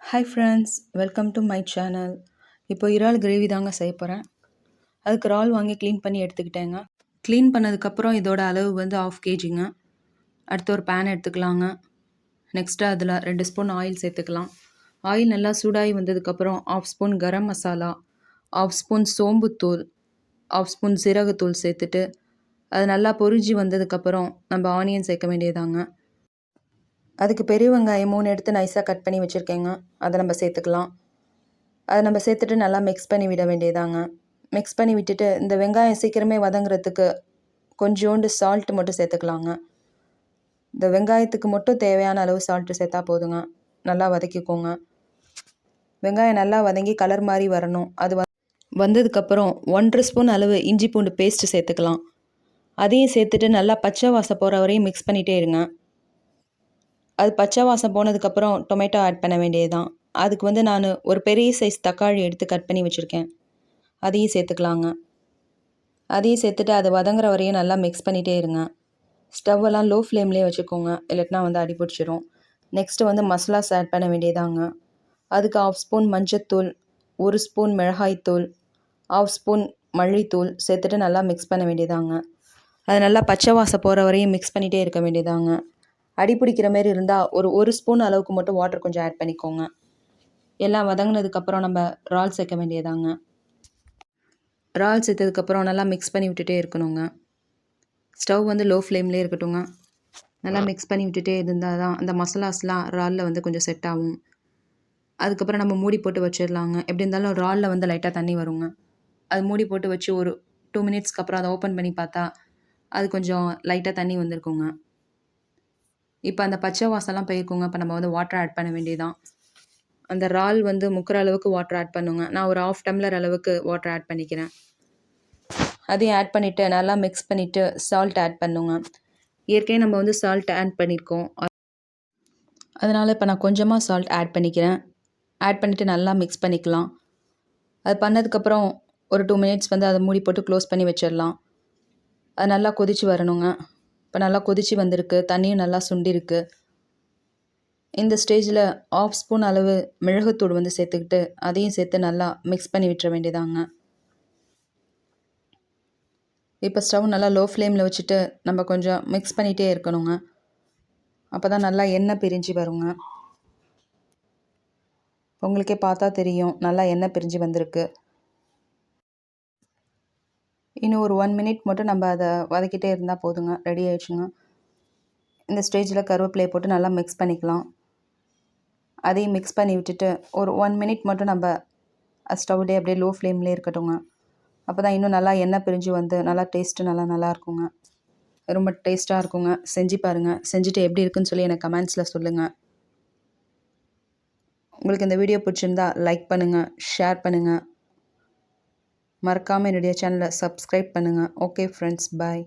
Hi friends, welcome to my channel. இப்போ இறால் gravy தாங்க செய்ய போகிறேன். அதுக்கு இறால் வாங்கி க்ளீன் பண்ணி எடுத்துக்கிட்டேங்க. க்ளீன் பண்ணதுக்கப்புறம் இதோட அளவு வந்து 1/2 kgங்க. அடுத்து ஒரு பேன் எடுத்துக்கலாங்க. நெக்ஸ்ட்டு அதில் 2 ஸ்பூன் ஆயில் சேர்த்துக்கலாம். ஆயில் நல்லா சூடாகி வந்ததுக்கப்புறம் 1/2 spoon garam masala, 1/2 spoon சோம்புத்தூள், 1/2 spoon சீரகத்தூள் சேர்த்துட்டு அது நல்லா பொரிஞ்சு வந்ததுக்கப்புறம் நம்ம ஆனியன் சேர்க்க வேண்டியதாங்க. அதுக்கு பெரிய வெங்காயம் 3 எடுத்து நைஸாக கட் பண்ணி வச்சுருக்கேங்க. அதை நம்ம சேர்த்துக்கலாம். அதை நம்ம சேர்த்துட்டு நல்லா மிக்ஸ் பண்ணி விட வேண்டியதாங்க. மிக்ஸ் பண்ணி விட்டுட்டு இந்த வெங்காயம் சீக்கிரமே வதங்குறதுக்கு கொஞ்சோண்டு சால்ட் மட்டும் சேர்த்துக்கலாங்க. இந்த வெங்காயத்துக்கு மட்டும் தேவையான அளவு சால்ட்டு சேர்த்தா போதுங்க. நல்லா வதக்கிக்கோங்க. வெங்காயம் நல்லா வதங்கி கலர் மாதிரி வரணும். அது வந்ததுக்கப்புறம் 1/2 ஸ்பூன் அளவு இஞ்சி பூண்டு பேஸ்ட்டு சேர்த்துக்கலாம். அதையும் சேர்த்துட்டு நல்லா பச்சை வாசம் போகிற வரையும் மிக்ஸ் பண்ணிகிட்டே இருங்க. அது பச்சை வாசம் போனதுக்கப்புறம் டொமேட்டோ ஆட் பண்ண வேண்டியது தான். அதுக்கு வந்து நான் ஒரு பெரிய சைஸ் தக்காளி எடுத்து கட் பண்ணி வச்சுருக்கேன். அதையும் சேர்த்துக்கலாங்க. அதையும் சேர்த்துட்டு அது வதங்குற வரையும் நல்லா மிக்ஸ் பண்ணிகிட்டே இருங்க. ஸ்டவ்வெல்லாம் லோ ஃப்ளேம்லேயே வச்சுக்கோங்க, இல்லாட்டினா வந்து அடி பிடிச்சிரும். நெக்ஸ்ட்டு வந்து மசாலாஸ் ஆட் பண்ண வேண்டியதாங்க. அதுக்கு 1/2 ஸ்பூன் மஞ்சத்தூள், 1 ஸ்பூன் மிளகாய்த்தூள், 1/2 ஸ்பூன் மல்லித்தூள் சேர்த்துட்டு நல்லா மிக்ஸ் பண்ண வேண்டியதாங்க. அது நல்லா பச்சை வாசம் போகிற வரையும் மிக்ஸ் பண்ணிகிட்டே இருக்க வேண்டியதாங்க. அடி பிடிக்கிற மாரி இருந்தால் ஒரு ஸ்பூன் அளவுக்கு மட்டும் வாட்டர் கொஞ்சம் ஆட் பண்ணிக்கோங்க. எல்லாம் வதங்கினதுக்கப்புறம் நம்ம இறால் சேர்க்க வேண்டியதாங்க. இறால் சேர்த்ததுக்கப்புறம் நல்லா மிக்ஸ் பண்ணி விட்டுட்டே இருக்கணுங்க. ஸ்டவ் வந்து லோ ஃப்ளேம்லேயே இருக்கட்டுங்க. நல்லா மிக்ஸ் பண்ணி விட்டுட்டே இருந்தால் தான் அந்த மசாலாஸ்லாம் இறாலில் வந்து கொஞ்சம் செட் ஆகும். அதுக்கப்புறம் நம்ம மூடி போட்டு வச்சிடலாங்க. எப்படி இருந்தாலும் இறாலில் வந்து லைட்டாக தண்ணி வருங்க. அது மூடி போட்டு வச்சு ஒரு 2 மினிட்ஸ்க்கு அப்புறம் அதை ஓப்பன் பண்ணி பார்த்தா அது கொஞ்சம் லைட்டாக தண்ணி வந்திருக்குங்க. இப்போ அந்த பச்சை வாசம்லாம் போயிருக்குங்க. இப்போ நம்ம வந்து வாட்டர் ஆட் பண்ண வேண்டியதான். அந்த இறால் வந்து முக்கிற அளவுக்கு வாட்டர் ஆட் பண்ணுங்க. நான் ஒரு 1/2 டம்ளர் அளவுக்கு வாட்டர் ஆட் பண்ணிக்கிறேன். அதையும் ஆட் பண்ணிவிட்டு நல்லா மிக்ஸ் பண்ணிவிட்டு சால்ட் ஆட் பண்ணுங்க. ஏற்கனவே நம்ம வந்து சால்ட் ஆட் பண்ணியிருக்கோம். அதனால் இப்போ நான் கொஞ்சமாக சால்ட் ஆட் பண்ணிக்கிறேன். ஆட் பண்ணிவிட்டு நல்லா மிக்ஸ் பண்ணிக்கலாம். அது பண்ணதுக்கப்புறம் ஒரு 2 மினிட்ஸ் வந்து அதை மூடி போட்டு க்ளோஸ் பண்ணி வச்சிடலாம். அது நல்லா கொதித்து வரணுங்க. இப்போ நல்லா கொதித்து வந்திருக்கு. தண்ணியும் நல்லா சுண்டிருக்கு. இந்த ஸ்டேஜில் 1/2 ஸ்பூன் அளவு மிளகுத்தூள் வந்து சேர்த்துக்கிட்டு அதையும் சேர்த்து நல்லா மிக்ஸ் பண்ணி விட்டுற வேண்டியதாங்க. இப்போ ஸ்டவ் நல்லா லோ ஃப்ளேமில் வச்சுட்டு நம்ம கொஞ்சம் மிக்ஸ் பண்ணிகிட்டே இருக்கணுங்க. அப்போ தான் நல்லா எண்ணெய் பிரிஞ்சு வருங்க. உங்களுக்கே பார்த்தா தெரியும் நல்லா எண்ணெய் பிரிஞ்சு வந்திருக்கு. இன்னும் ஒரு 1 மினிட் மட்டும் நம்ம அதை வதக்கிட்டே இருந்தால் போதுங்க. ரெடி ஆயிடுச்சுங்க. இந்த ஸ்டேஜில் கருவேப்பிலையை போட்டு நல்லா மிக்ஸ் பண்ணிக்கலாம். அதையும் மிக்ஸ் பண்ணி விட்டுட்டு ஒரு 1 மினிட் மட்டும் நம்ம ஸ்டவ்லேயே அப்படியே லோ ஃப்ளேம்லேயே இருக்கட்டுங்க. அப்போ தான் இன்னும் நல்லா எண்ணெய் பிரிஞ்சு வந்து நல்லா டேஸ்ட்டு நல்லா இருக்குங்க. ரொம்ப டேஸ்ட்டாக இருக்குங்க. செஞ்சு பாருங்கள். செஞ்சுட்டு எப்படி இருக்குன்னு சொல்லி எனக்கு கமெண்ட்ஸில் சொல்லுங்கள். உங்களுக்கு இந்த வீடியோ பிடிச்சிருந்தா லைக் பண்ணுங்கள், ஷேர் பண்ணுங்கள். மறக்காமல் என்னுடைய சேனலை சப்ஸ்கிரைப் பண்ணுங்கள். ஓகே ஃப்ரெண்ட்ஸ், பாய்.